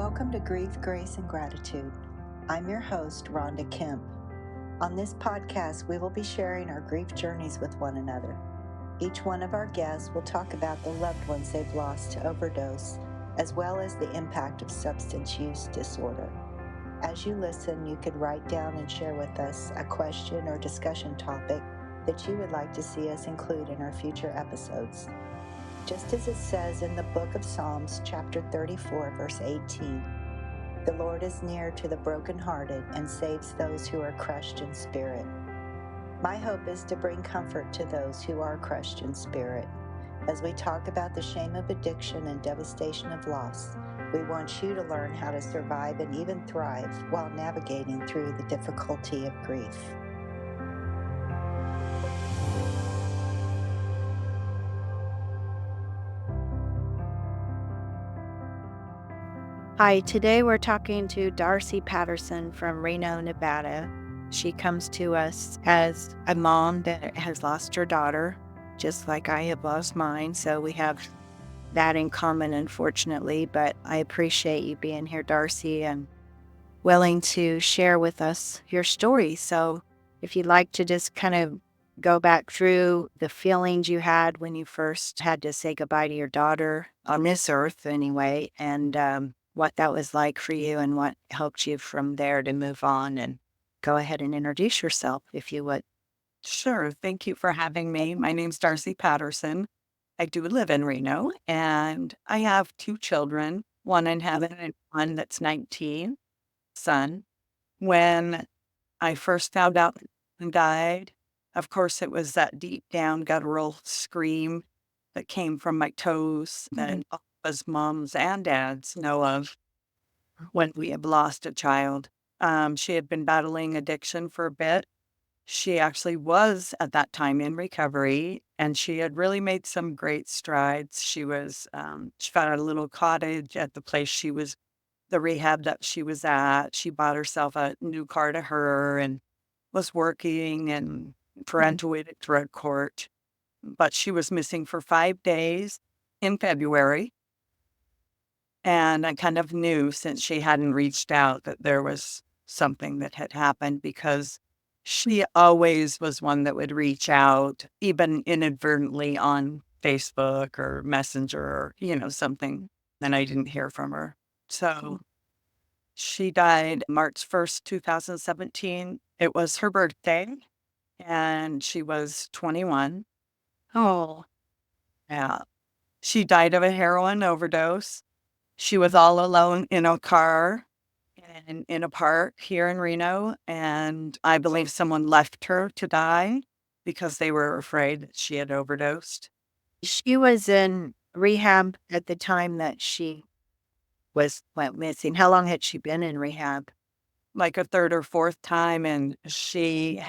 Welcome to Grief, Grace, and Gratitude. I'm your host, Rhonda Kemp. On this podcast, we will be sharing our grief journeys with one another. Each one of our guests will talk about the loved ones they've lost to overdose, as well as the impact of substance use disorder. As you listen, you could write down and share with us a question or discussion topic that you would like to see us include in our future episodes. Just as it says in the book of Psalms, chapter 34, verse 18, "The Lord is near to the brokenhearted and saves those who are crushed in spirit." My hope is to bring comfort to those who are crushed in spirit. As we talk about the shame of addiction and devastation of loss, we want you to learn how to survive and even thrive while navigating through the difficulty of grief. Hi, today we're talking to Darcy Patterson from Reno, Nevada. She comes to us as a mom that has lost her daughter, just like I have lost mine. So we have that in common, unfortunately. But I appreciate you being here, Darcy, and willing to share with us your story. So if you'd like to just kind of go back through the feelings you had when you first had to say goodbye to your daughter on this earth, anyway, and what that was like for you and what helped you from there to move on, and go ahead and introduce yourself if you would. Sure. Thank you for having me. My name's Darcy Patterson. I do live in Reno, and I have two children, one in heaven and one that's 19, son. When I first found out and died, of course, it was that deep down guttural scream that came from my toes that all of us moms and dads know of when we have lost a child. She had been battling addiction for a bit. She actually was at that time in recovery, and she had really made some great strides. She found a little cottage at the rehab that she was at. She bought herself a new car to her and was working and parental drug court. But she was missing for 5 days in February. And I kind of knew, since she hadn't reached out, that there was something that had happened, because she always was one that would reach out, even inadvertently, on Facebook or Messenger or, something. And I didn't hear from her. So she died March 1st, 2017. It was her birthday, and she was 21. Oh, Yeah. She died of a heroin overdose. She was all alone in a car and in a park here in Reno, and I believe someone left her to die because they were afraid that she had overdosed. she was in rehab at the time that she went missing. How long had she been in rehab? Like a third or fourth time, and she'd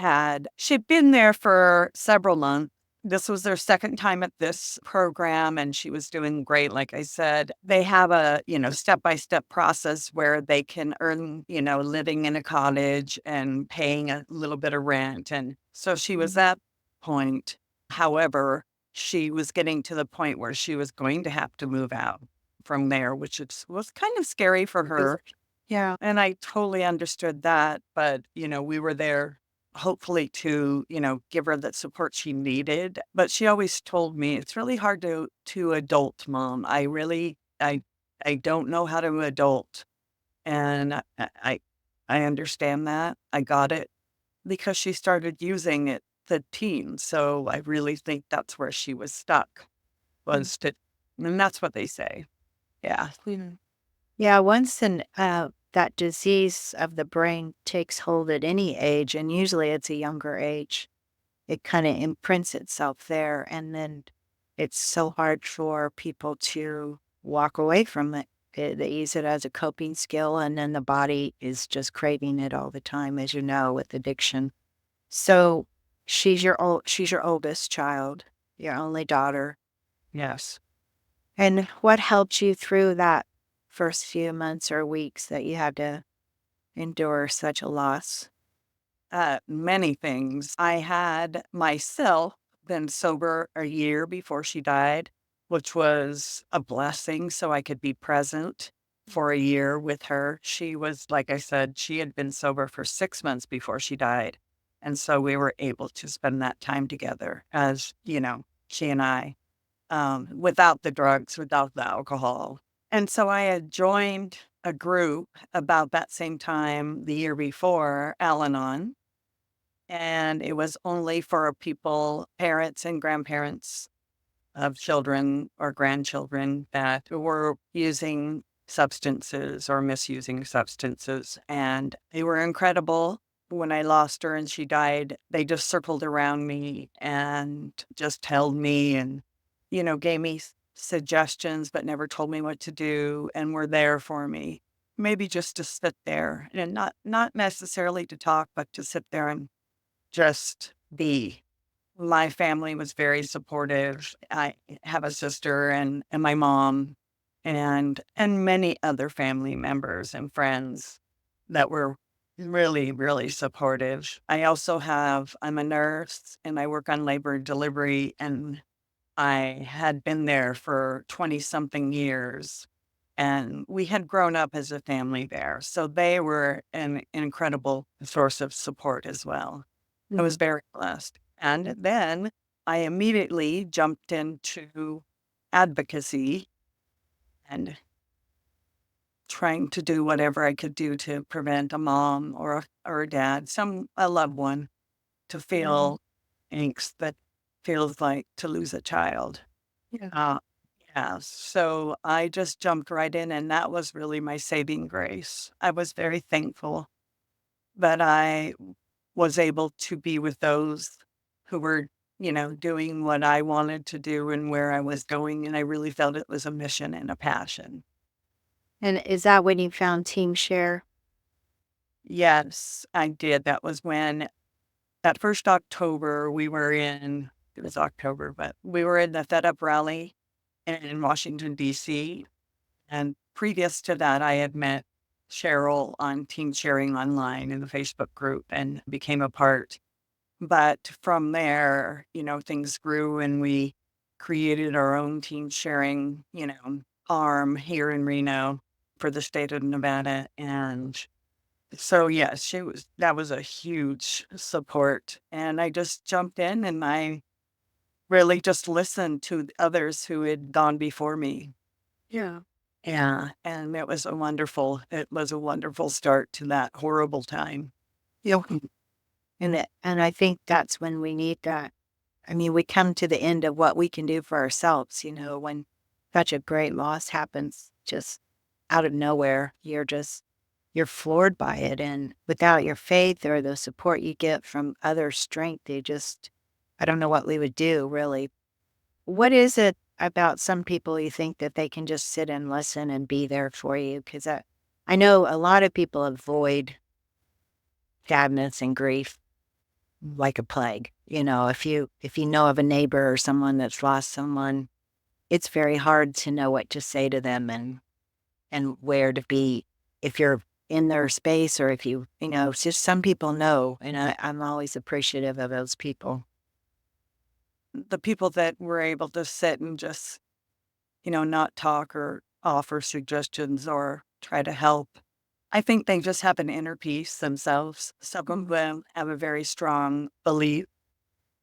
been there for several months. This was their second time at this program, and she was doing great. Like I said, they have a, step-by-step process where they can earn, living in a cottage and paying a little bit of rent. And so she was at that point. However, she was getting to the point where she was going to have to move out from there, which was kind of scary for her. Yeah. And I totally understood that, but, we were there hopefully to, give her the support she needed. But she always told me it's really hard to adult, Mom. I don't know how to adult. And I understand that. I got it because she started using it the teen. So I really think that's where she was stuck, and that's what they say. Yeah. Yeah, that disease of the brain takes hold at any age, and usually it's a younger age, it kind of imprints itself there, and then it's so hard for people to walk away from it. They use it as a coping skill, and then the body is just craving it all the time, as you know, with addiction. So she's your oldest child, your only daughter. Yes. And what helped you through that first few months or weeks that you had to endure such a loss? Many things. I had myself been sober a year before she died, which was a blessing, so I could be present for a year with her. She was, like I said, she had been sober for 6 months before she died. And so we were able to spend that time together as, she and I, without the drugs, without the alcohol. And so I had joined a group about that same time the year before, Al Anon, and it was only for people, parents and grandparents of children or grandchildren that were using substances or misusing substances. And they were incredible. When I lost her and she died, they just circled around me and just held me and, gave me suggestions, but never told me what to do and were there for me. Maybe just to sit there and not necessarily to talk, but to sit there and just be. My family was very supportive. I have a sister and my mom and many other family members and friends that were really, really supportive. I'm a nurse and I work on labor and delivery, and I had been there for 20 something years, and we had grown up as a family there. So they were an incredible source of support as well. I was very blessed. And then I immediately jumped into advocacy and trying to do whatever I could do to prevent a mom or a dad, a loved one, to feel angst that feels like to lose a child. Yeah. Yeah. So I just jumped right in, and that was really my saving grace. I was very thankful that I was able to be with those who were, doing what I wanted to do and where I was going. And I really felt it was a mission and a passion. And is that when you found Team Share? Yes, I did. That was when that first October it was October, but we were in the Fed Up rally in Washington, D.C. And previous to that, I had met Cheryl on Teen Sharing Online in the Facebook group and became a part. But from there, things grew and we created our own teen sharing, arm here in Reno for the state of Nevada. And so, yes, that was a huge support. And I just jumped in and I really just listened to others who had gone before me. Yeah. Yeah. And it was a wonderful start to that horrible time. Yeah. And I think that's when we need that. I mean, we come to the end of what we can do for ourselves, when such a great loss happens just out of nowhere. You're floored by it. And without your faith or the support you get from other strength, I don't know what we would do, really. What is it about some people you think that they can just sit and listen and be there for you? Because I know a lot of people avoid sadness and grief like a plague. If you know of a neighbor or someone that's lost someone, it's very hard to know what to say to them and where to be if you're in their space or if it's just some people know, and I'm always appreciative of those people. The people that were able to sit and just, not talk or offer suggestions or try to help. I think they just have an inner peace themselves. Some of them have a very strong belief,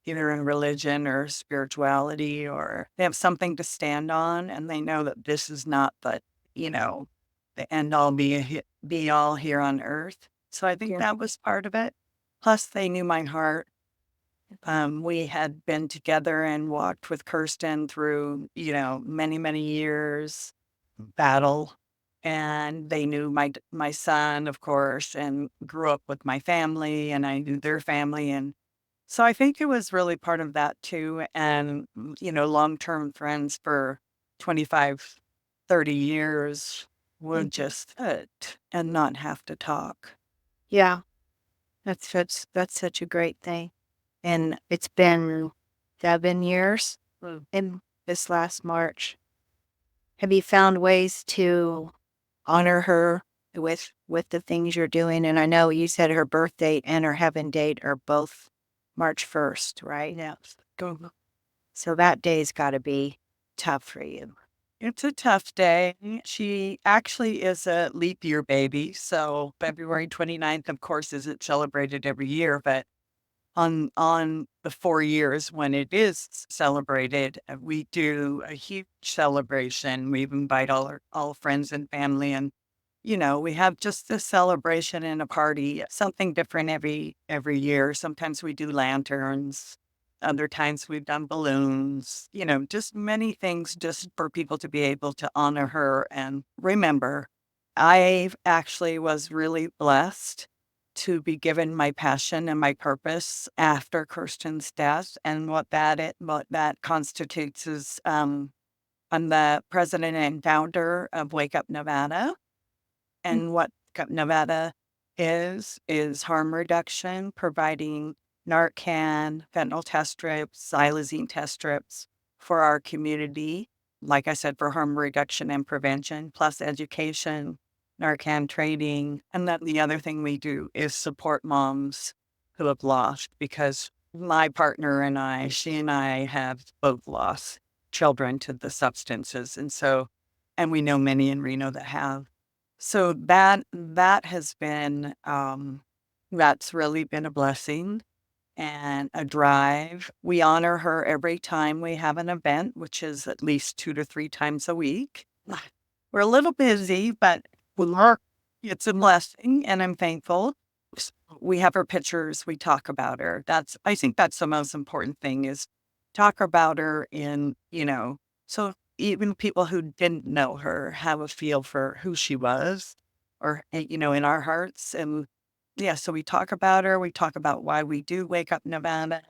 either in religion or spirituality, or they have something to stand on, and they know that this is not the end all be all here on earth. So I think that was part of it. Plus, they knew my heart. We had been together and walked with Kirsten through, many, many years battle. And they knew my son, of course, and grew up with my family, and I knew their family. And so I think it was really part of that too. And, long-term friends for 25, 30 years would just sit and not have to talk. Yeah, that's such a great thing. And it's been 7 years in this last March. Have you found ways to honor her with the things you're doing? And I know you said her birth date and her heaven date are both March 1st, right? Yes. So that day's got to be tough for you. It's a tough day. She actually is a leap year baby. So February 29th, of course, isn't celebrated every year, but on the 4 years when it is celebrated, we do a huge celebration. We invite all friends and family, and we have just a celebration and a party, something different every year. Sometimes we do lanterns. Other times we've done balloons, just many things just for people to be able to honor her and remember. I actually was really blessed to be given my passion and my purpose after Kirsten's death. And what that constitutes is I'm the president and founder of Wake Up Nevada. And what Nevada is harm reduction, providing Narcan, fentanyl test strips, xylazine test strips for our community. Like I said, for harm reduction and prevention, plus education, Narcan training. And then the other thing we do is support moms who have lost, because my partner and she and I have both lost children to the substances. And we know many in Reno that have. So that has been that's really been a blessing and a drive. We honor her every time we have an event, which is at least 2 to 3 times a week. We're a little busy, but it's a blessing, and I'm thankful. We have her pictures. We talk about her. I think that's the most important thing, is talk about her so even people who didn't know her have a feel for who she was, or, in our hearts. And yeah, so we talk about her. We talk about why we do Wake Up Nevada,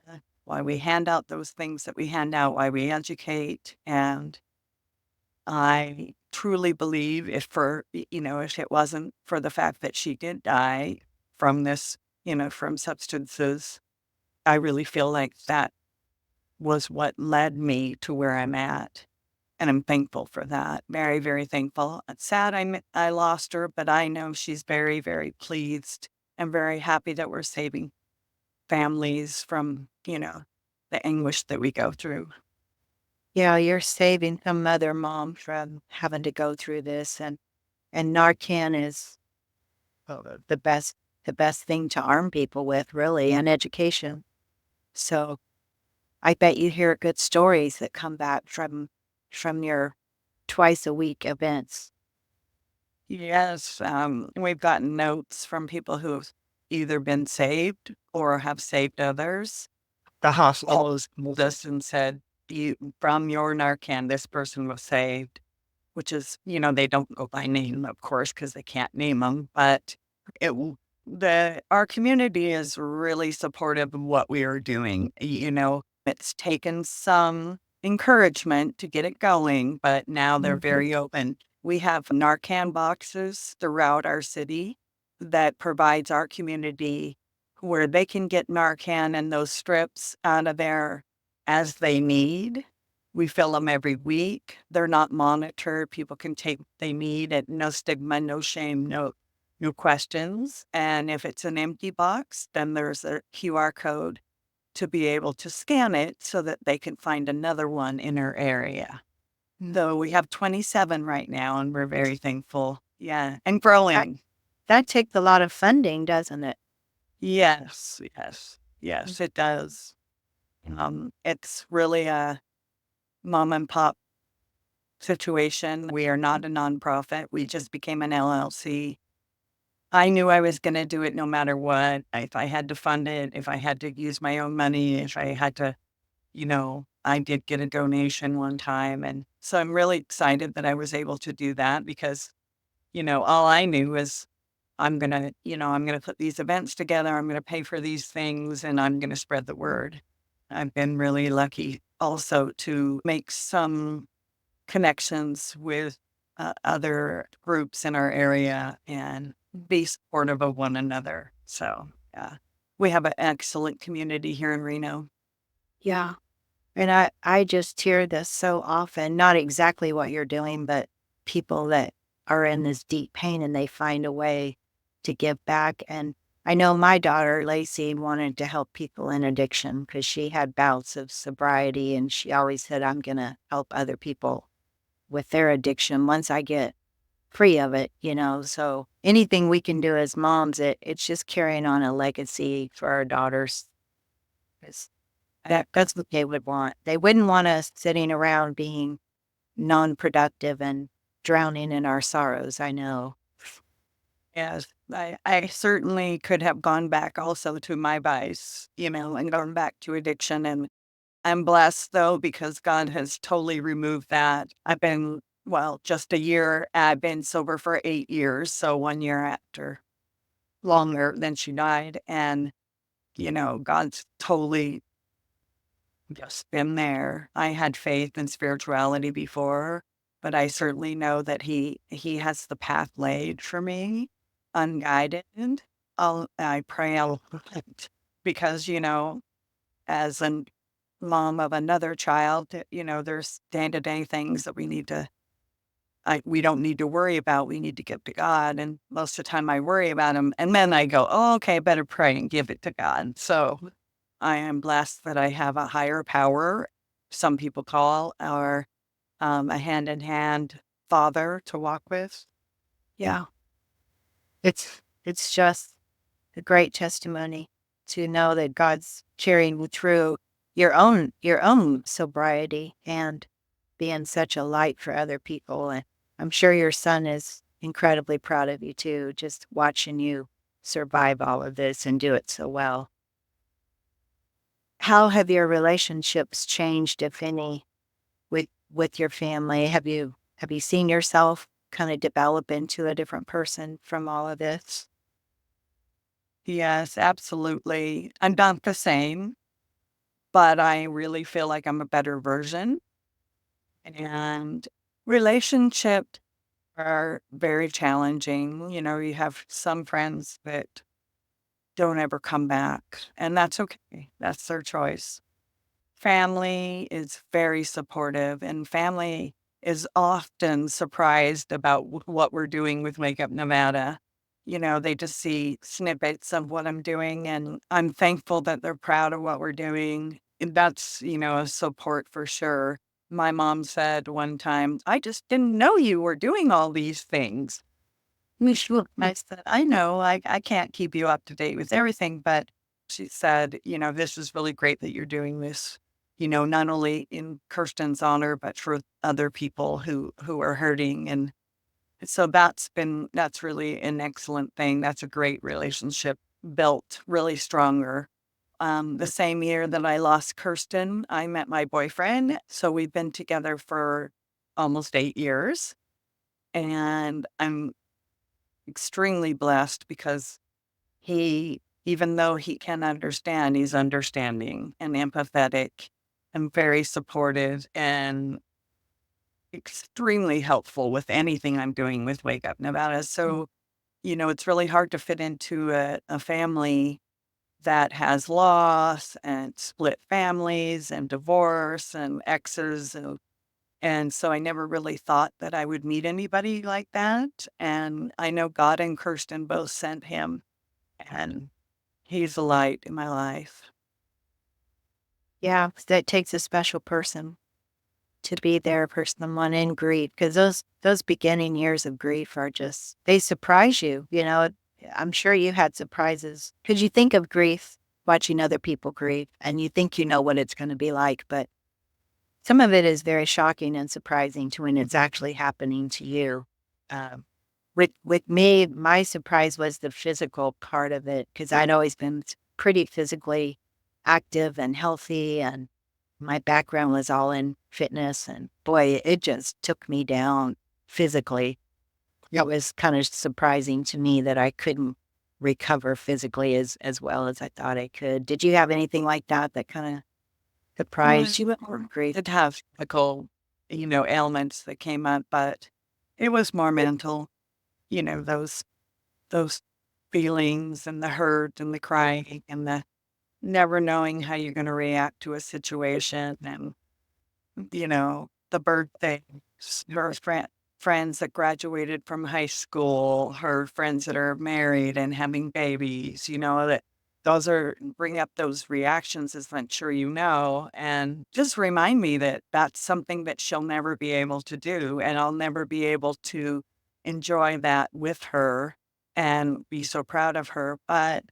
why we hand out those things that we hand out, why we educate. And I truly believe if it wasn't for the fact that she did die from this, from substances, I really feel like that was what led me to where I'm at. And I'm thankful for that. Very, very thankful. It's sad I lost her, but I know she's very, very pleased and very happy that we're saving families from, the anguish that we go through. Yeah, you're saving some other mom from having to go through this, and Narcan is the best thing to arm people with, really, and education. So I bet you hear good stories that come back from your twice a week events. Yes, we've gotten notes from people who've either been saved or have saved others. The hospital has called us and said, from your Narcan, this person was saved, which is, they don't go by name, of course, because they can't name them. But our community is really supportive of what we are doing. It's taken some encouragement to get it going, but now they're very open. We have Narcan boxes throughout our city that provides our community where they can get Narcan and those strips out of there as they need. We fill them every week. They're not monitored. People can take what they need, and no stigma, no shame, no questions. And if it's an empty box, then there's a QR code to be able to scan it so that they can find another one in our area. So we have 27 right now, and we're very thankful. Yeah, and growing. That takes a lot of funding, doesn't it? Yes, yes, it does. It's really a mom and pop situation. We are not a nonprofit. We just became an LLC. I knew I was going to do it no matter what. If I had to fund it, if I had to use my own money, if I had to, I did get a donation one time. And so I'm really excited that I was able to do that, because, all I knew was I'm going to put these events together. I'm going to pay for these things, and I'm going to spread the word. I've been really lucky also to make some connections with other groups in our area and be supportive of one another. So, yeah, we have an excellent community here in Reno. Yeah. And I just hear this so often, not exactly what you're doing, but people that are in this deep pain and they find a way to give back. And I know my daughter, Lacey, wanted to help people in addiction because she had bouts of sobriety, and she always said, I'm going to help other people with their addiction once I get free of it, So anything we can do as moms, it's just carrying on a legacy for our daughters. That's what they would want. They wouldn't want us sitting around being non-productive and drowning in our sorrows, I know. Yes, I certainly could have gone back also to my vice, and gone back to addiction. And I'm blessed though, because God has totally removed that. I've been, well, just a year. I've been sober for 8 years. So 1 year after, longer than she died. And, God's totally just been there. I had faith in spirituality before, but I certainly know that he has the path laid for me, unguided. I pray I'll because, as a mom of another child, there's day-to-day things that we don't need to worry about. We need to give to God. And most of the time I worry about them. And then I go, oh, okay, I better pray and give it to God. So I am blessed that I have a higher power, some people call, or a hand-in-hand father to walk with. Yeah. It's just a great testimony to know that God's cheering through your own sobriety and being such a light for other people. And I'm sure your son is incredibly proud of you too, just watching you survive all of this and do it so well. How have your relationships changed, if any, with your family? Have you seen yourself kind of develop into a different person from all of this? Yes, absolutely. I'm not the same, but I really feel like I'm a better version. And relationships are very challenging. You have some friends that don't ever come back, and that's okay. That's their choice. Family is very supportive, and family is often surprised about what we're doing with Wake Up Nevada. They just see snippets of what I'm doing, and I'm thankful that they're proud of what we're doing. And that's, a support for sure. My mom said one time, I just didn't know you were doing all these things. I said, I know I can't keep you up to date with everything, but she said, this is really great that you're doing this, not only in Kirsten's honor, but for other people who are hurting. And so that's really an excellent thing. That's a great relationship built really stronger. The same year that I lost Kirsten, I met my boyfriend. So we've been together for almost 8 years. And I'm extremely blessed because even though he can understand, he's understanding and empathetic and very supportive and extremely helpful with anything I'm doing with Wake Up Nevada. So, it's really hard to fit into a family that has loss and split families and divorce and exes. And so I never really thought that I would meet anybody like that. And I know God and Kirsten both sent him, and he's a light in my life. Yeah, 'cause that takes a special person to be there for someone in grief, because those beginning years of grief are just they surprise you. I'm sure you had surprises because you think of grief watching other people grieve, and you think you know what it's going to be like, but some of it is very shocking and surprising to when it's actually happening to you. Um, with me, my surprise was the physical part of it because I'd always been pretty physically active and healthy, and my background was all in fitness. And boy, it just took me down physically. It was kind of surprising to me that I couldn't recover physically as well as I thought I could. Did you have anything like that that kind of surprised you or grief? It has physical, ailments that came up, but it was more mental, those feelings and the hurt and the crying and the never knowing how you're going to react to a situation. And the birthday, her friends that graduated from high school, her friends that are married and having babies, that bring up those reactions, as I'm sure you know, and just remind me that that's something that she'll never be able to do, and I'll never be able to enjoy that with her and be so proud of her. But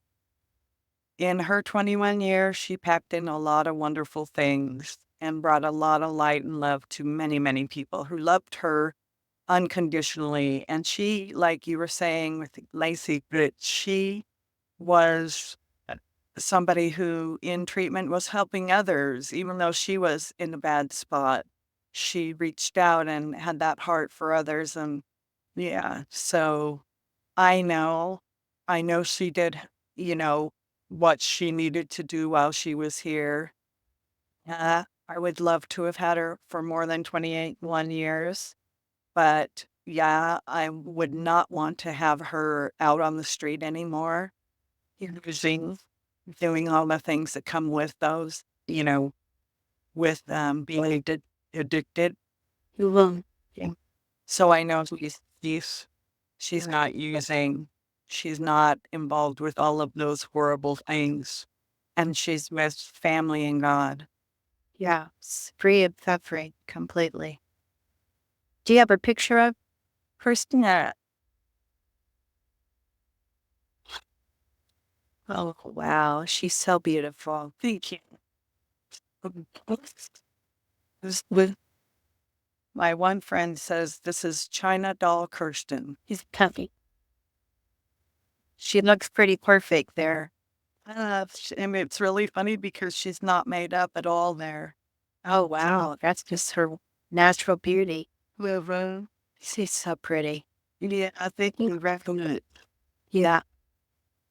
in her 21 years, she packed in a lot of wonderful things and brought a lot of light and love to many, many people who loved her unconditionally. And she, like you were saying with Lacey, that she was somebody who in treatment was helping others, even though she was in a bad spot. She reached out and had that heart for others. And yeah, so I know, I know she did, you know, what she needed to do while she was here. I would love to have had her for more than 1 years. But yeah, I would not want to have her out on the street anymore, using, doing all the things that come with those, with being addicted. You will. Yeah. So I know she's not using, she's not involved with all of those horrible things, and she's with family and God. Yeah, free of suffering completely. Do you have a picture of Christina? Oh, wow. She's so beautiful. Thank you. My one friend says this is China doll Kirsten. She's comfy. She looks pretty perfect there. And it's really funny because she's not made up at all there. Oh, wow. That's just her natural beauty. She's so pretty. Yeah, I think you recommend it. Yeah,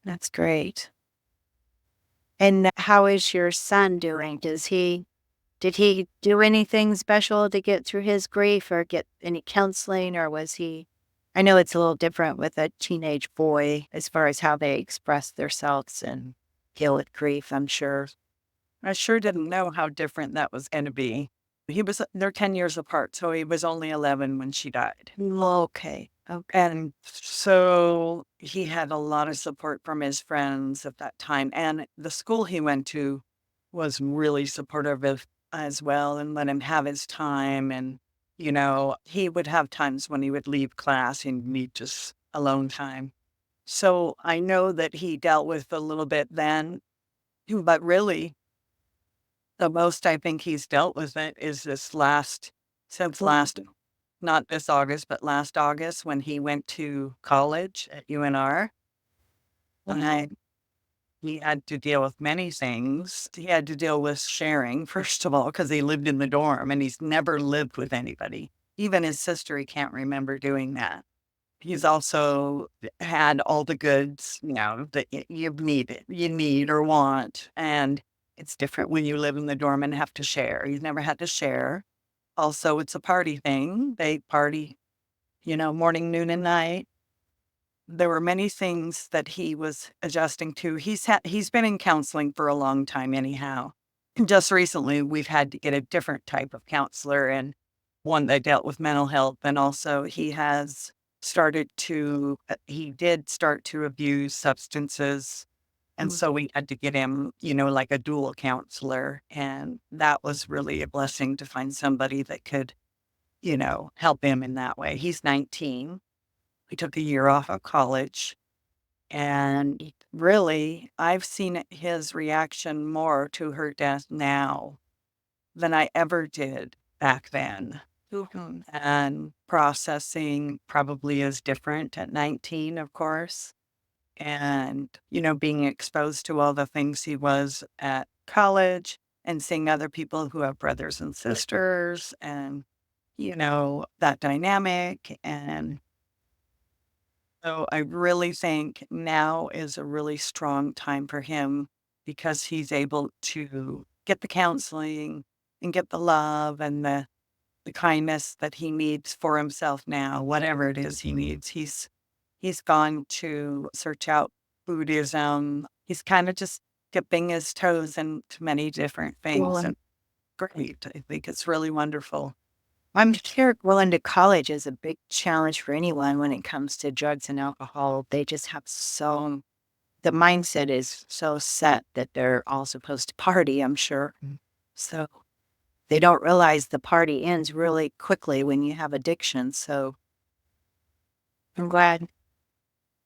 that's great. And how is your son doing? Did he do anything special to get through his grief or get any counseling, or was he? I know it's a little different with a teenage boy as far as how they express themselves and deal with grief, I'm sure. I sure didn't know how different that was going to be. They're 10 years apart, so he was only 11 when she died. Okay. And so he had a lot of support from his friends at that time. And the school he went to was really supportive of as well and let him have his time. And, he would have times when he would leave class and need just alone time. So I know that he dealt with a little bit then, but really the most I think he's dealt with it is since last, not this August, but last August when he went to college at UNR. And he had to deal with many things. He had to deal with sharing, first of all, because he lived in the dorm and he's never lived with anybody. Even his sister, he can't remember doing that. He's also had all the goods, that you need or want. And it's different when you live in the dorm and have to share. He's never had to share. Also, it's a party thing. They party, morning, noon, and night. There were many things that he was adjusting to. He's been in counseling for a long time anyhow. Just recently, we've had to get a different type of counselor and one that dealt with mental health. And also he did start to abuse substances. And so we had to get him, like a dual counselor. And that was really a blessing to find somebody that could, help him in that way. He's 19. He took a year off of college. And really, I've seen his reaction more to her death now than I ever did back then. And processing probably is different at 19, of course. And, being exposed to all the things he was at college and seeing other people who have brothers and sisters and, that dynamic. And so I really think now is a really strong time for him because he's able to get the counseling and get the love and the kindness that he needs for himself now, whatever it is he needs. He's gone to search out Buddhism. He's kind of just dipping his toes into many different things. And great. I think it's really wonderful. I'm sure going to college is a big challenge for anyone when it comes to drugs and alcohol. They just have the mindset is so set that they're all supposed to party, I'm sure. So they don't realize the party ends really quickly when you have addiction. So I'm glad.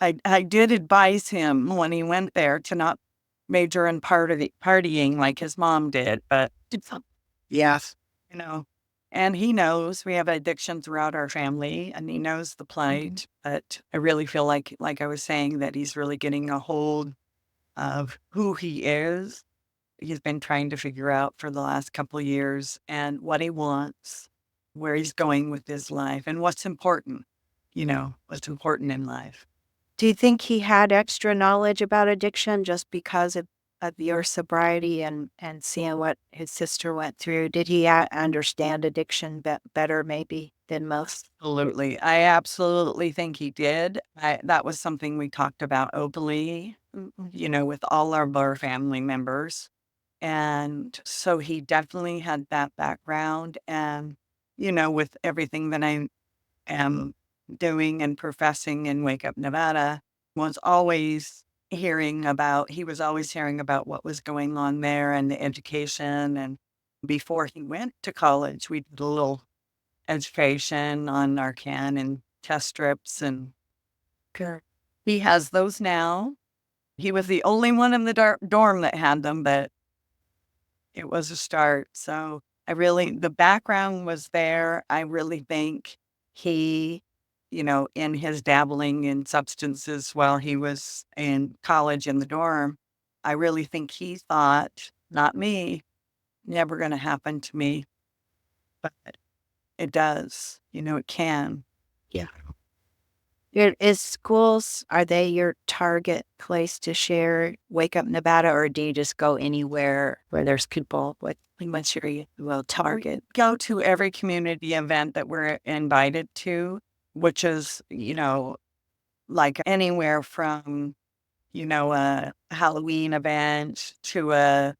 I did advise him when he went there to not major in partying like his mom did, but yes, you know, and he knows we have addiction throughout our family and he knows the plight, but I really feel like I was saying, that he's really getting a hold of who he is. He's been trying to figure out for the last couple of years and what he wants, where he's going with his life and what's important, what's important in life. Do you think he had extra knowledge about addiction just because of your sobriety and seeing what his sister went through? Did he understand addiction better maybe than most? Absolutely. I absolutely think he did. That was something we talked about openly, with all of our family members. And so he definitely had that background. And, with everything that I am doing and professing in Wake Up Nevada, he was always hearing about what was going on there and the education. And before he went to college, we did a little education on Narcan and test strips, and Sure. he has those now. He was the only one in the dorm that had them, but it was a start. So the background was there. I really think he, in his dabbling in substances while he was in college in the dorm, I really think he thought, not me, never going to happen to me, but it does, it can. Yeah. Is schools, are they your target place to share Wake Up Nevada, or do you just go anywhere where there's people? What's your target? We go to every community event that we're invited to, which is, like anywhere from, a Halloween event to a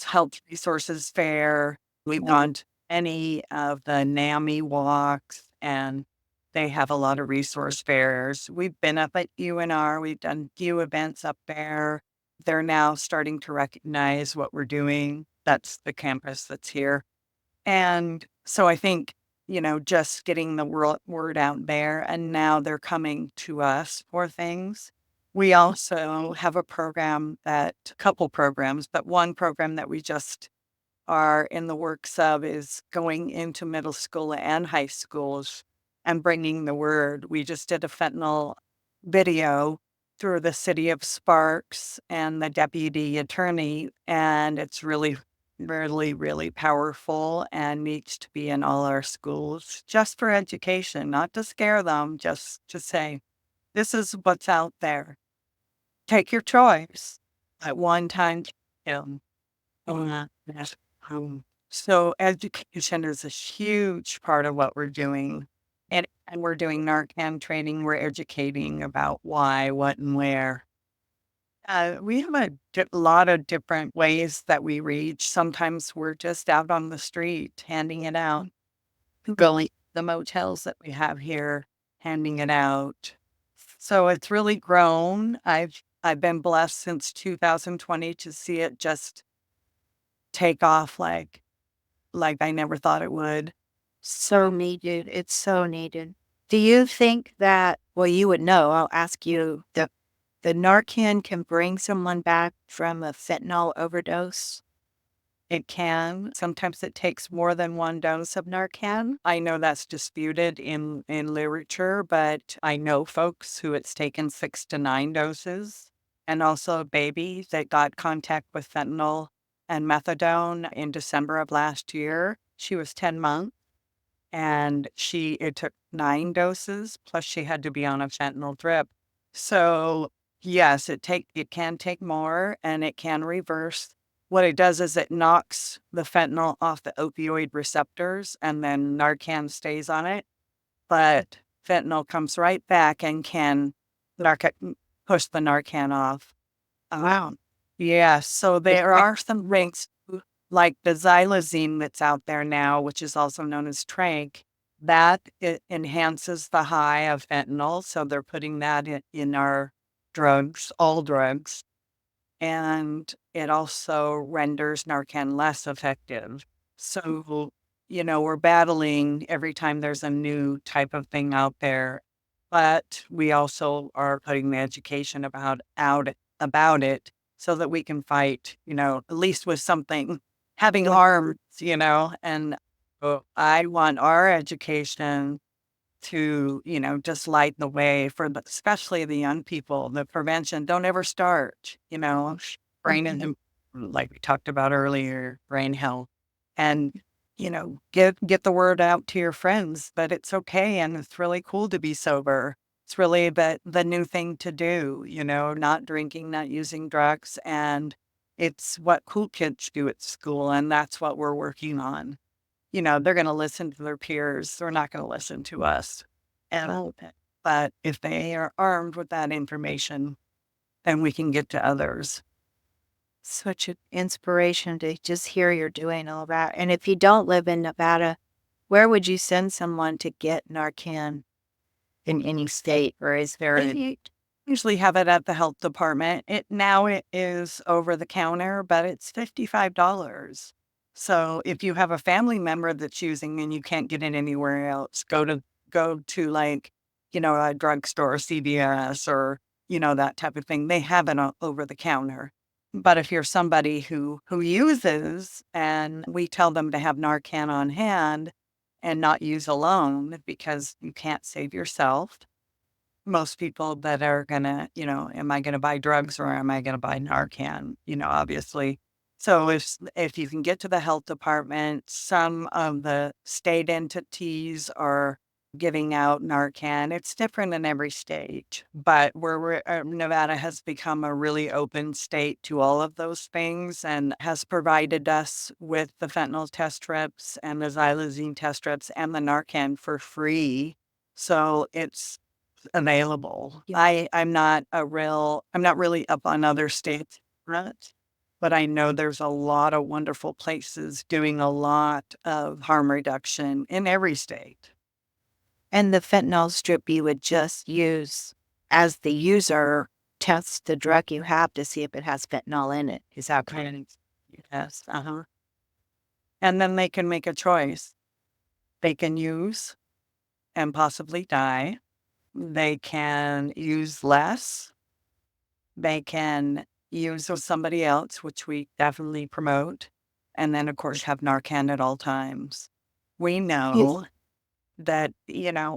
health resources fair. We've gone to any of the NAMI walks, and they have a lot of resource fairs. We've been up at UNR. We've done few events up there. They're now starting to recognize what we're doing. That's the campus that's here. And so I think, just getting the word out there, and now they're coming to us for things. We also have a couple programs, but one program that we just are in the works of is going into middle school and high schools and bringing the word. We just did a fentanyl video through the city of Sparks and the deputy attorney, and it's really, really, really powerful and needs to be in all our schools just for education, not to scare them, just to say, this is what's out there. Take your choice. At one time, yes. So education is a huge part of what we're doing. And we're doing Narcan training. We're educating about why, what, and where. We have a lot of different ways that we reach. Sometimes we're just out on the street handing it out, going to the motels that we have here, handing it out. So it's really grown. I've been blessed since 2020 to see it just take off like I never thought it would. So needed. It's so needed. Do you think that, well, you would know, I'll ask you, the Narcan can bring someone back from a fentanyl overdose? It can. Sometimes it takes more than one dose of Narcan. I know that's disputed in literature, but I know folks who it's taken 6 to 9 doses. And also a baby that got contact with fentanyl and methadone in December of last year. She was 10 months, and it took 9 doses, plus she had to be on a fentanyl drip. So yes, it can take more, and it can reverse. What it does is it knocks the fentanyl off the opioid receptors, and then Narcan stays on it. But fentanyl comes right back and can push the Narcan off. Wow. Yeah, so there are some rings like the xylazine that's out there now, which is also known as tranq, that it enhances the high of fentanyl. So they're putting that in our drugs, all drugs, and it also renders Narcan less effective. So, we're battling every time there's a new type of thing out there, but we also are putting the education about it so that we can fight, at least with something having arms, and I want our education to, just light the way for especially the young people, the prevention. Don't ever start, brain and like we talked about earlier, brain health. And, get the word out to your friends that it's okay and it's really cool to be sober. It's really the new thing to do, not drinking, not using drugs. And it's what cool kids do at school. And that's what we're working on. They're going to listen to their peers. They're not going to listen to us. And, but if they are armed with that information, then we can get to others. Such an inspiration to just hear you're doing all that. And if you don't live in Nevada, where would you send someone to get Narcan in any state? Or is there They usually have it at the health department. It is over the counter, but it's $55. So if you have a family member that's using and you can't get it anywhere else, go to like, a drugstore, CVS, or that type of thing. They have it over the counter. But if you're somebody who uses, and we tell them to have Narcan on hand and not use alone because you can't save yourself. Most people that are gonna, am I gonna buy drugs or am I gonna buy Narcan? Obviously. So if you can get to the health department, some of the state entities are giving out Narcan. It's different in every state, but Nevada has become a really open state to all of those things and has provided us with the fentanyl test strips and the xylazine test strips and the Narcan for free. So it's available. Yeah. I'm not really up on other states, right? But I know there's a lot of wonderful places doing a lot of harm reduction in every state. And the fentanyl strip you would just use as the user tests the drug you have to see if it has fentanyl in it. Is that correct? Yes. And then they can make a choice. They can use and possibly die. They can use less. They can use with somebody else, which we definitely promote. And then, of course, have Narcan at all times. We know that, you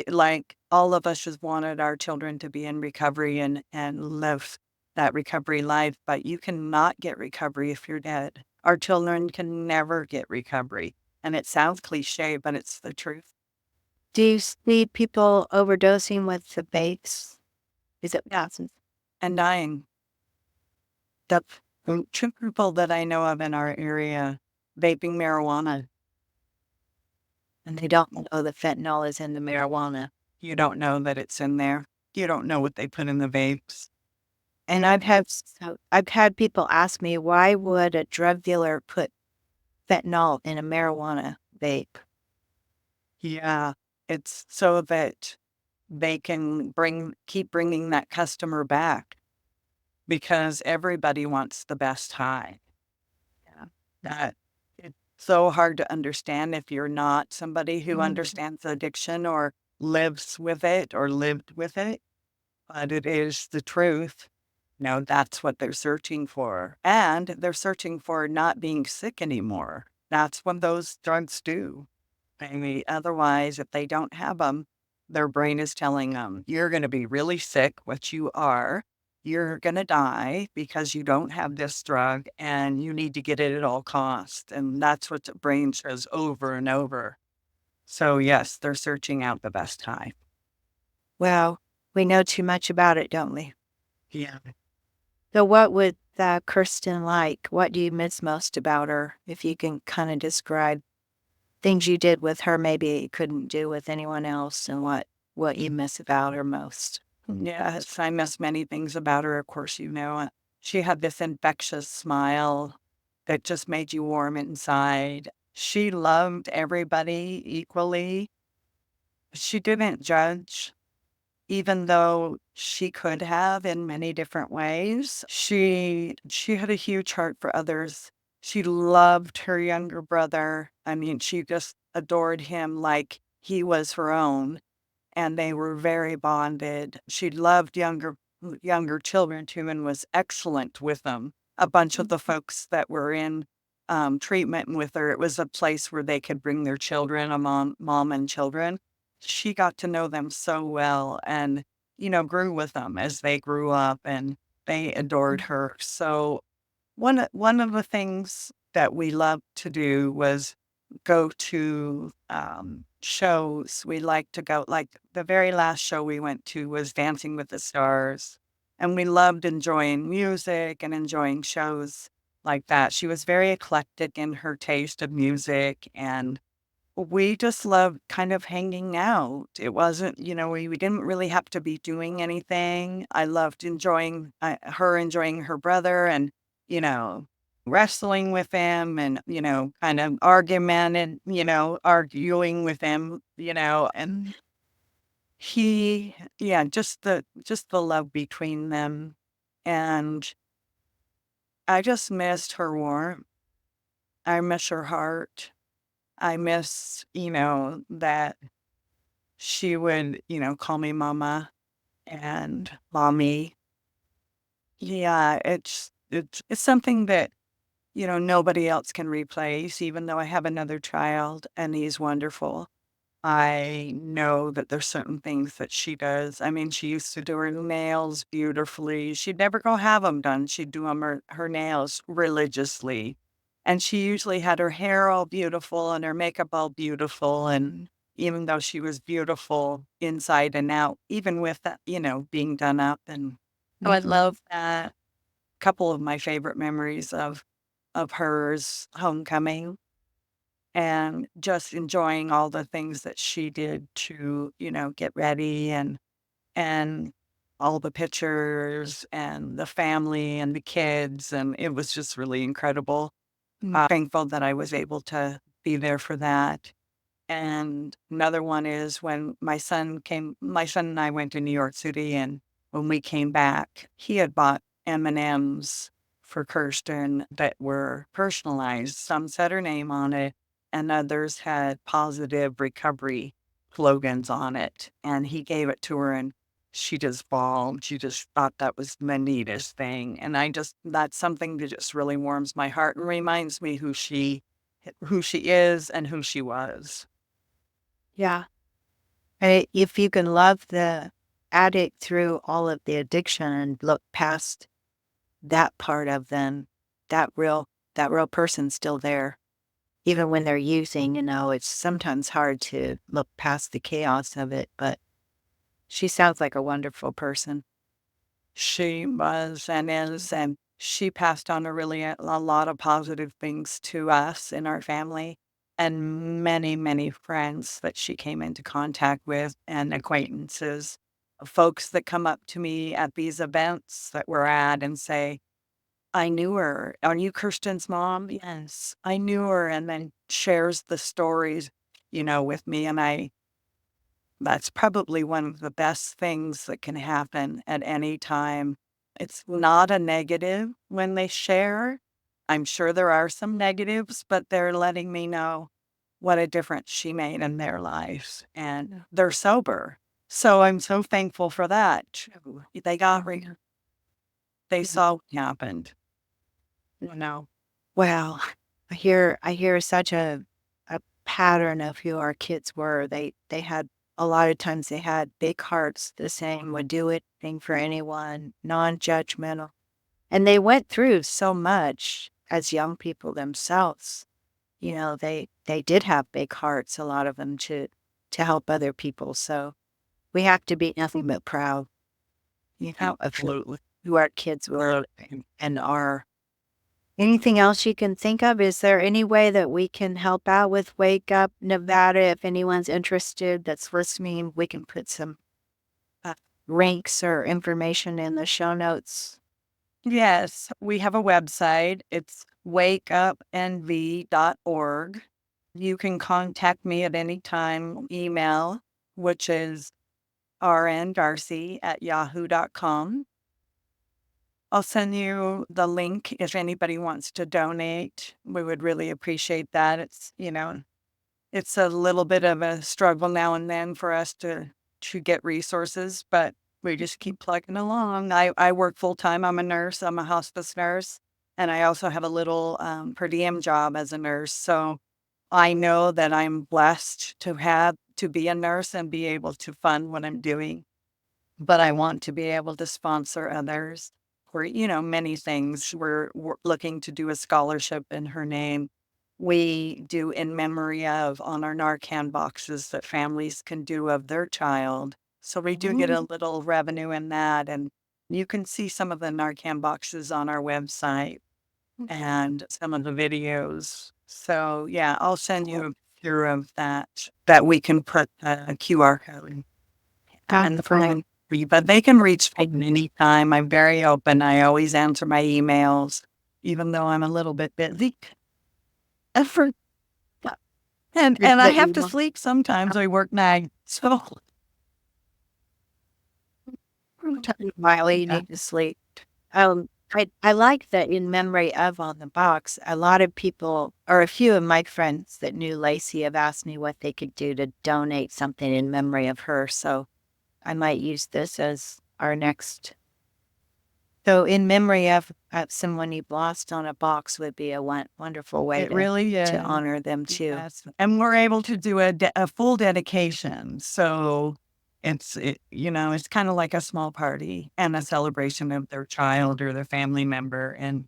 like all of us just wanted our children to be in recovery and live that recovery life, but you cannot get recovery if you're dead. Our children can never get recovery. And it sounds cliche, but it's the truth. Do you see people overdosing with the vapes? Is it thousands? And dying. The two people that I know of in our area vaping marijuana. And they don't know the fentanyl is in the marijuana. You don't know that it's in there. You don't know what they put in the vapes. And I've had people ask me, why would a drug dealer put fentanyl in a marijuana vape? Yeah, it's so that they can keep bringing that customer back because everybody wants the best high. Yeah, that it's so hard to understand if you're not somebody who understands addiction or lives with it or lived with it, but it is the truth. That's what they're searching for. And they're searching for not being sick anymore. That's what those drugs do. I mean, otherwise, if they don't have them, their brain is telling them, you're going to be really sick, which you are. You're going to die because you don't have this drug and you need to get it at all costs. And that's what the brain says over and over. So, yes, they're searching out the best high. Well, we know too much about it, don't we? Yeah. So what would Kirsten like? What do you miss most about her? If you can kind of describe things you did with her, maybe you couldn't do with anyone else, and what you miss about her most. Yes, I miss many things about her. Of course, she had this infectious smile that just made you warm inside. She loved everybody equally. She didn't judge. even though she could have in many different ways, she had a huge heart for others. She loved her younger brother. I mean, she just adored him like he was her own, and they were very bonded. She loved younger children too and was excellent with them. A bunch of the folks that were in treatment with her, it was a place where they could bring their children, a mom and children. She got to know them so well and, grew with them as they grew up and they adored her. So one of the things that we loved to do was go to shows. We like to go, like the very last show we went to was Dancing with the Stars. And we loved enjoying music and enjoying shows like that. She was very eclectic in her taste of music, and we just loved kind of hanging out. It wasn't, we didn't really have to be doing anything. I loved enjoying her enjoying her brother and, you know, wrestling with him and, kind of argument and, arguing with him, and just the love between them. And I just missed her warmth. I miss her heart. I miss, that she would, call me mama and mommy. Yeah, it's something that, nobody else can replace, even though I have another child and he's wonderful. I know that there's certain things that she does. I mean, she used to do her nails beautifully. She'd never go have them done. She'd do her nails religiously. And she usually had her hair all beautiful and her makeup all beautiful. And even though she was beautiful inside and out, even with that, being done up. And so I love that. Couple of my favorite memories of hers, homecoming and just enjoying all the things that she did to, get ready and all the pictures and the family and the kids. And it was just really incredible. Thankful that I was able to be there for that. And another one is when my son and I went to New York City, and when we came back, he had bought M&Ms for Kirsten that were personalized. Some said her name on it, and others had positive recovery slogans on it. And he gave it to her, and she just bawled. She just thought that was the neatest thing. And that's something that just really warms my heart and reminds me who she is and who she was. Yeah. If you can love the addict through all of the addiction and look past that part of them, that real person's still there. Even when they're using, it's sometimes hard to look past the chaos of it, but she sounds like a wonderful person. She was and is, and she passed on a lot of positive things to us in our family and many, many friends that she came into contact with and acquaintances, folks that come up to me at these events that we're at and say, I knew her. Are you Kirsten's mom? Yes, I knew her. And then shares the stories, with me. And that's probably one of the best things that can happen at any time. It's not a negative when they share. I'm sure there are some negatives, but they're letting me know what a difference she made in their lives. And they're sober. So I'm so thankful for that. Too. They saw what happened. No. Well, I hear such a pattern of who our kids were. They had a lot of times they had big hearts, the same, would do anything for anyone, non-judgmental. And they went through so much as young people themselves. They did have big hearts, a lot of them to help other people. So we have to be nothing but proud, of Absolutely. who our kids were and are. Anything else you can think of? Is there any way that we can help out with Wake Up Nevada? If anyone's interested that's listening, we can put some uh, links or information in the show notes. Yes, we have a website. It's wakeupnv.org. You can contact me at any time, email, which is rndarcy@yahoo.com. I'll send you the link if anybody wants to donate. We would really appreciate that. It's a little bit of a struggle now and then for us to get resources, but we just keep plugging along. I work full time. I'm a nurse. I'm a hospice nurse, and I also have a little per diem job as a nurse. So I know that I'm blessed to be a nurse and be able to fund what I'm doing, but I want to be able to sponsor others for, many things. We're looking to do a scholarship in her name. We do in memory of on our Narcan boxes that families can do of their child. So we do get a little revenue in that. And you can see some of the Narcan boxes on our website and some of the videos. So yeah, I'll send you a picture of that we can put a QR code and the phone. But they can reach me anytime. I'm very open. I always answer my emails, even though I'm a little bit busy. Effort. And I have to sleep sometimes. I work nights. So While you need to sleep. I like that in memory of on the box. A lot of people, or a few of my friends that knew Lacey, have asked me what they could do to donate something in memory of her. So I might use this as our next. So in memory of someone you've lost on a box would be a wonderful way it really is to honor them too. Yes. And we're able to do a full dedication. So it's kind of like a small party and a celebration of their child or their family member. And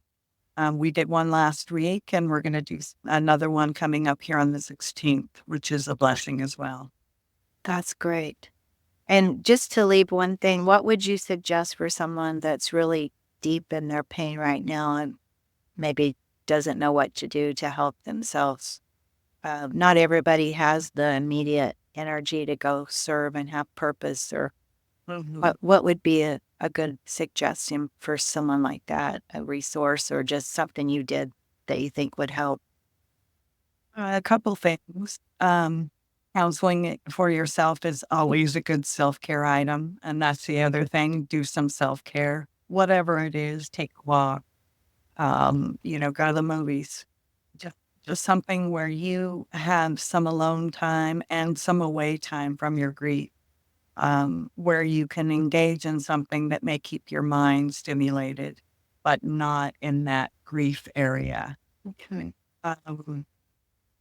we did one last week, and we're going to do another one coming up here on the 16th, which is a blessing as well. That's great. And just to leave one thing, what would you suggest for someone that's really deep in their pain right now and maybe doesn't know what to do to help themselves? Not everybody has the immediate energy to go serve and have purpose, or what would be a good suggestion for someone like that, a resource or just something you did that you think would help? A couple things. Counseling for yourself is always a good self-care item. And that's the other thing. Do some self-care, whatever it is, take a walk, go to the movies. Just, just something where you have some alone time and some away time from your grief, where you can engage in something that may keep your mind stimulated, but not in that grief area. Okay.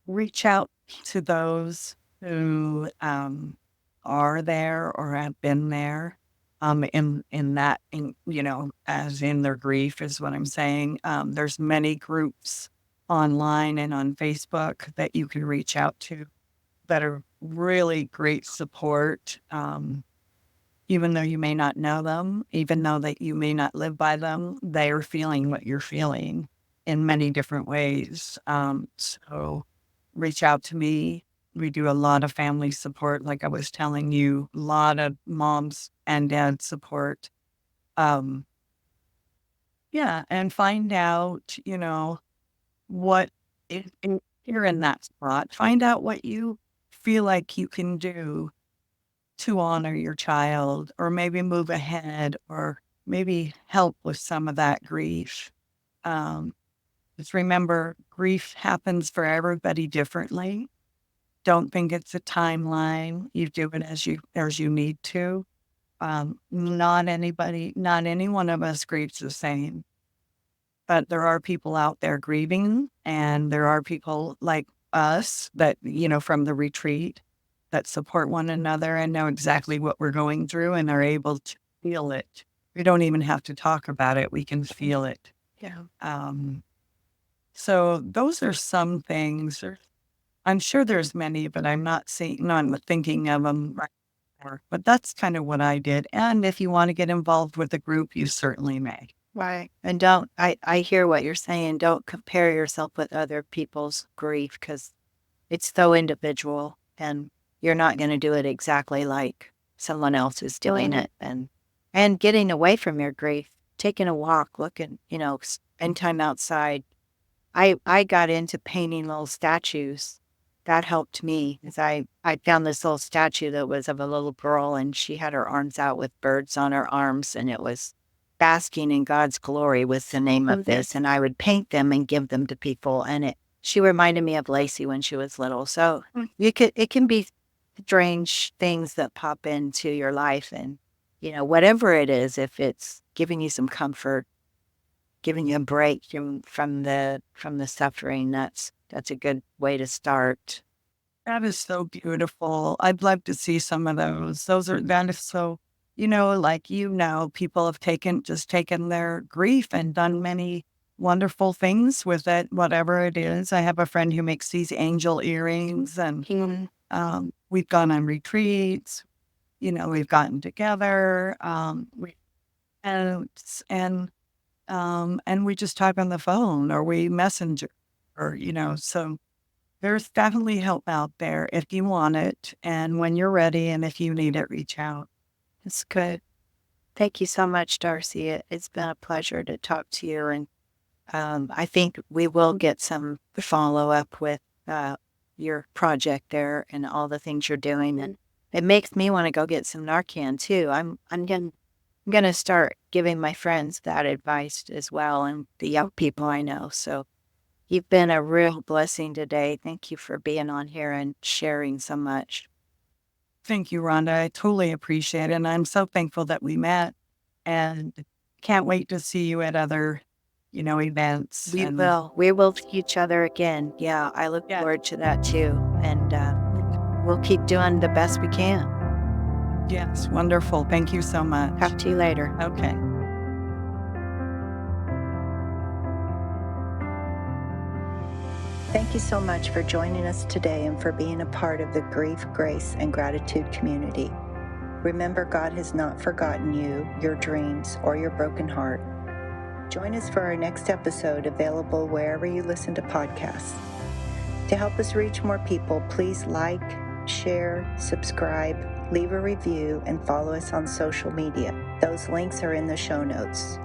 Reach out to those who are there or have been there as in their grief is what I'm saying. There's many groups online and on Facebook that you can reach out to that are really great support. Even though you may not know them, even though that you may not live by them, they are feeling what you're feeling in many different ways. So reach out to me. We do a lot of family support, like I was telling you, a lot of moms and dads support. Yeah, and find out, what if you're in that spot, find out what you feel like you can do to honor your child, or maybe move ahead, or maybe help with some of that grief. Just remember, grief happens for everybody differently. Don't think it's a timeline. You do it as you need to. Not any one of us grieves the same. But there are people out there grieving, and there are people like us that, from the retreat that support one another and know exactly what we're going through and are able to feel it. We don't even have to talk about it. We can feel it. Yeah. So those are some things. I'm sure there's many, but I'm not thinking of them right now. But that's kind of what I did. And if you want to get involved with a group, you certainly may. Right. And I hear what you're saying. Don't compare yourself with other people's grief because it's so individual and you're not going to do it exactly like someone else is doing it. And getting away from your grief, taking a walk, looking, spend time outside. I got into painting little statues that helped me because I found this little statue that was of a little girl, and she had her arms out with birds on her arms, and it was basking in God's glory was the name of this. And I would paint them and give them to people. And she reminded me of Lacey when she was little. So it can be strange things that pop into your life, and whatever it is, if it's giving you some comfort, giving you a break from the suffering, that's a good way to start. That is so beautiful. I'd love to see some of those. That is so, people have taken their grief and done many wonderful things with it, whatever it is. I have a friend who makes these angel earrings, and we've gone on retreats. We've gotten together. And we just talk on the phone, or we messenger, or so. There's definitely help out there if you want it, and when you're ready, and if you need it, reach out. It's good. Thank you so much, Darcy. It's been a pleasure to talk to you, and I think we will get some follow-up with your project there and all the things you're doing, and it makes me want to go get some Narcan, too. I'm going to start giving my friends that advice as well, and the young people I know, so you've been a real blessing today. Thank you for being on here and sharing so much. Thank you, Rhonda. I totally appreciate it. And I'm so thankful that we met, and can't wait to see you at other, events. We will see each other again. Yeah, I look forward to that too. And we'll keep doing the best we can. Yes, wonderful. Thank you so much. Talk to you later. Okay. Thank you so much for joining us today and for being a part of the Grief, Grace, and Gratitude community. Remember, God has not forgotten you, your dreams, or your broken heart. Join us for our next episode, available wherever you listen to podcasts. To help us reach more people, please like, share, subscribe, leave a review, and follow us on social media. Those links are in the show notes.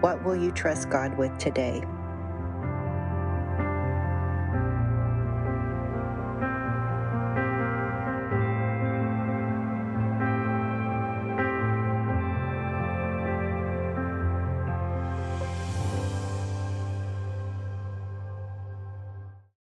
What will you trust God with today?